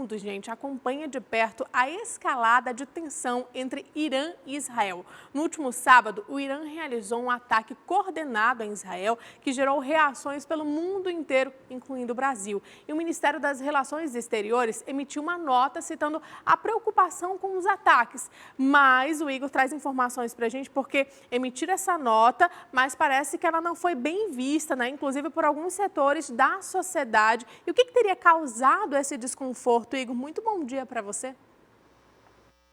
mundo, gente, acompanha de perto a escalada de tensão entre Irã e Israel. No último sábado, o Irã realizou um ataque coordenado em Israel que gerou reações pelo mundo inteiro, incluindo o Brasil. E o Ministério das Relações Exteriores emitiu uma nota citando a preocupação com os ataques. Mas o Igor traz informações para a gente porque emitiram essa nota, mas parece que ela não foi bem vista, né? Inclusive por alguns setores da sociedade. E o que teria causado esse desconforto, Igor? Muito bom dia para você.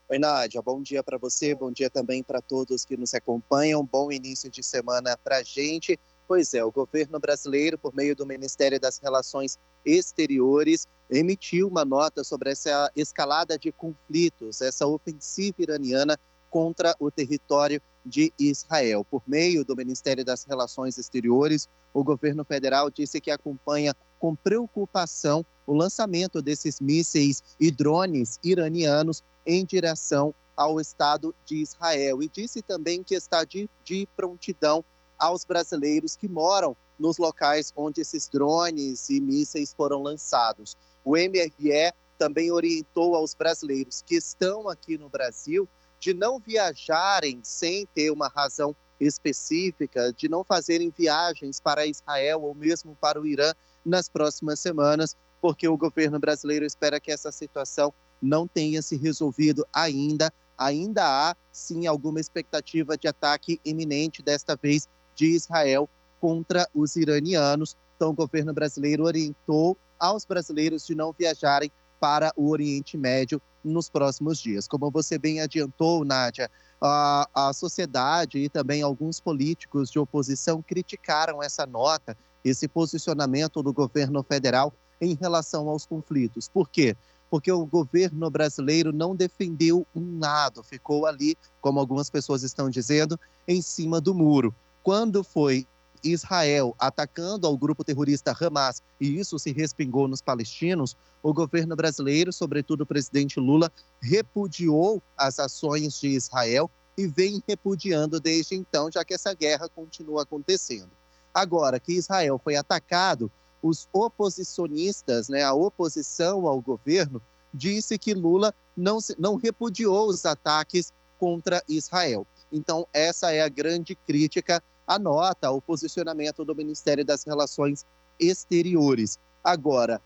Oi, Nádia, bom dia para você, bom dia também para todos que nos acompanham, bom início de semana para a gente. Pois é, o governo brasileiro, por meio do Ministério das Relações Exteriores, emitiu uma nota sobre essa escalada de conflitos, essa ofensiva iraniana contra o território de Israel. Por meio do Ministério das Relações Exteriores, o governo federal disse que acompanha com preocupação o lançamento desses mísseis e drones iranianos em direção ao Estado de Israel. E disse também que está de prontidão aos brasileiros que moram nos locais onde esses drones e mísseis foram lançados. O MRE também orientou aos brasileiros que estão aqui no Brasil de não viajarem sem ter uma razão específica, de não fazerem viagens para Israel ou mesmo para o Irã nas próximas semanas, porque o governo brasileiro espera que essa situação não tenha se resolvido ainda. Ainda há, sim, alguma expectativa de ataque iminente, desta vez de Israel, contra os iranianos. Então, o governo brasileiro orientou aos brasileiros de não viajarem para o Oriente Médio nos próximos dias. Como você bem adiantou, Nádia, a sociedade e também alguns políticos de oposição criticaram essa nota, esse posicionamento do governo federal em relação aos conflitos. Por quê? Porque o governo brasileiro não defendeu um lado, ficou ali, como algumas pessoas estão dizendo, em cima do muro. Quando foi Israel atacando ao grupo terrorista Hamas, e isso se respingou nos palestinos, o governo brasileiro, sobretudo o presidente Lula, repudiou as ações de Israel e vem repudiando desde então, já que essa guerra continua acontecendo. Agora que Israel foi atacado, os oposicionistas, a oposição ao governo, disse que Lula não repudiou os ataques contra Israel. Então, essa é a grande crítica à nota, ao posicionamento do Ministério das Relações Exteriores. Agora,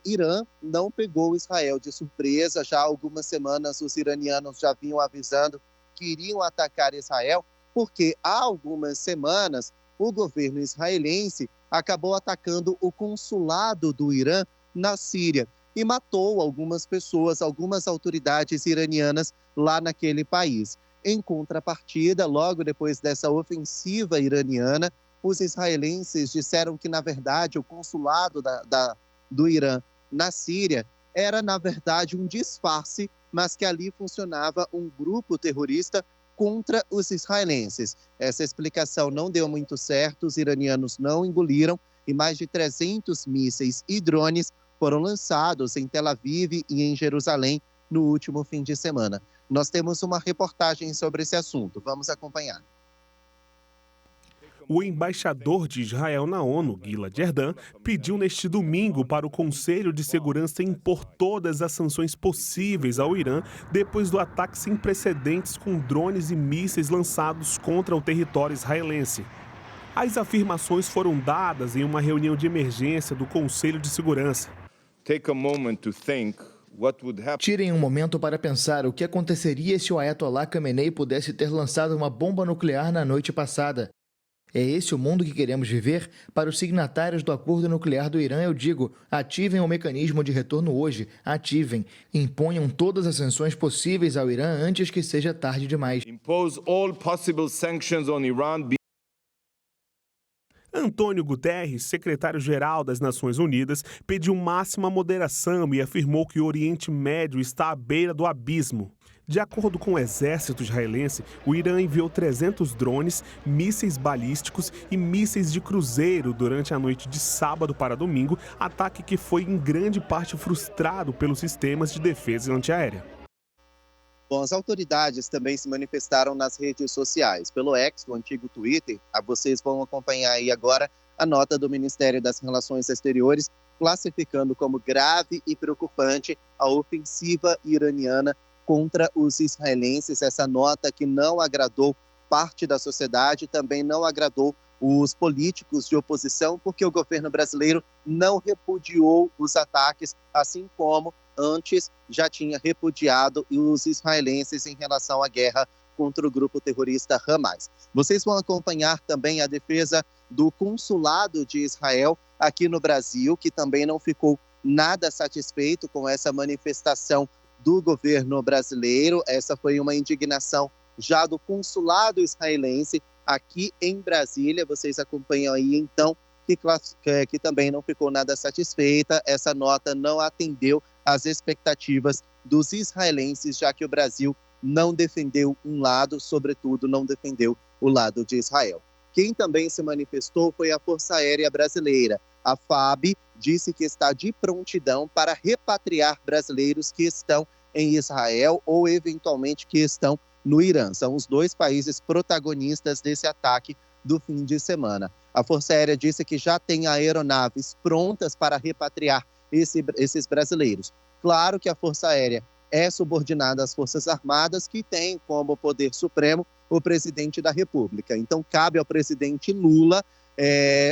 Irã não pegou Israel de surpresa. Já há algumas semanas os iranianos já vinham avisando que iriam atacar Israel, porque há algumas semanas o governo israelense acabou atacando o consulado do Irã na Síria e matou algumas pessoas, algumas autoridades iranianas lá naquele país. Em contrapartida, logo depois dessa ofensiva iraniana, os israelenses disseram que, na verdade, o consulado do Irã na Síria era, na verdade, um disfarce, mas que ali funcionava um grupo terrorista contra os israelenses. Essa explicação não deu muito certo, os iranianos não engoliram e mais de 300 mísseis e drones foram lançados em Tel Aviv e em Jerusalém no último fim de semana. Nós temos uma reportagem sobre esse assunto. Vamos acompanhar. O embaixador de Israel na ONU, Gilad Erdan, pediu neste domingo para o Conselho de Segurança impor todas as sanções possíveis ao Irã depois do ataque sem precedentes com drones e mísseis lançados contra o território israelense. As afirmações foram dadas em uma reunião de emergência do Conselho de Segurança. Tirem um momento para pensar o que aconteceria se o Ayatollah Khamenei pudesse ter lançado uma bomba nuclear na noite passada. É esse o mundo que queremos viver? Para os signatários do acordo nuclear do Irã, eu digo, ativem o mecanismo de retorno hoje, ativem. Imponham todas as sanções possíveis ao Irã antes que seja tarde demais. Impose all possible sanctions on Iran. Antônio Guterres, secretário-geral das Nações Unidas, pediu máxima moderação e afirmou que o Oriente Médio está à beira do abismo. De acordo com o exército israelense, o Irã enviou 300 drones, mísseis balísticos e mísseis de cruzeiro durante a noite de sábado para domingo, ataque que foi em grande parte frustrado pelos sistemas de defesa antiaérea. Bom, as autoridades também se manifestaram nas redes sociais. Pelo X, o antigo Twitter, vocês vão acompanhar aí agora a nota do Ministério das Relações Exteriores, classificando como grave e preocupante a ofensiva iraniana contra os israelenses. Essa nota que não agradou parte da sociedade, também não agradou os políticos de oposição, porque o governo brasileiro não repudiou os ataques, assim como antes já tinha repudiado os israelenses em relação à guerra contra o grupo terrorista Hamas. Vocês vão acompanhar também a defesa do consulado de Israel aqui no Brasil, que também não ficou nada satisfeito com essa manifestação do governo brasileiro. Essa foi uma indignação já do consulado israelense aqui em Brasília. Vocês acompanham aí, então, que também não ficou nada satisfeita. Essa nota não atendeu às expectativas dos israelenses, já que o Brasil não defendeu um lado, sobretudo não defendeu o lado de Israel. Quem também se manifestou foi a Força Aérea Brasileira. A FAB disse que está de prontidão para repatriar brasileiros que estão em Israel ou, eventualmente, que estão no Irã. São os dois países protagonistas desse ataque do fim de semana. A Força Aérea disse que já tem aeronaves prontas para repatriar esses brasileiros. Claro que a Força Aérea é subordinada às Forças Armadas, que tem como poder supremo o presidente da República. Então, cabe ao presidente Lula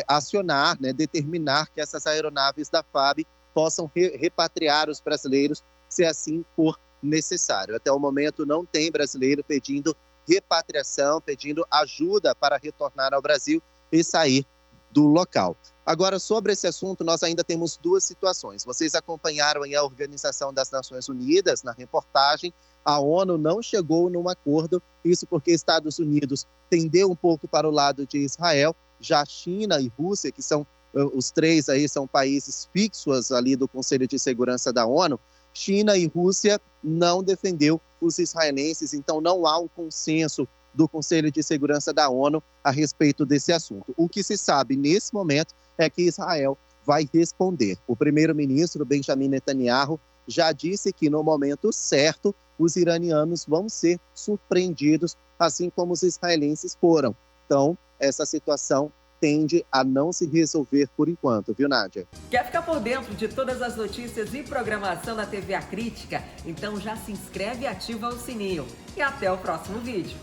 acionar, determinar que essas aeronaves da FAB possam repatriar os brasileiros, se assim for necessário. Até o momento, não tem brasileiro pedindo repatriação, pedindo ajuda para retornar ao Brasil e sair do local. Agora, sobre esse assunto, nós ainda temos duas situações. Vocês acompanharam aí a Organização das Nações Unidas na reportagem. A ONU não chegou num acordo, isso porque Estados Unidos tendeu um pouco para o lado de Israel. Já China e Rússia, que são os três aí, são países fixos ali do Conselho de Segurança da ONU, China e Rússia não defendeu os israelenses, então não há um consenso do Conselho de Segurança da ONU a respeito desse assunto. O que se sabe nesse momento é que Israel vai responder. O primeiro-ministro Benjamin Netanyahu já disse que no momento certo os iranianos vão ser surpreendidos, assim como os israelenses foram. Então, essa situação tende a não se resolver por enquanto, viu, Nádia? Quer ficar por dentro de todas as notícias e programação da TV A Crítica? Então já se inscreve e ativa o sininho. E até o próximo vídeo.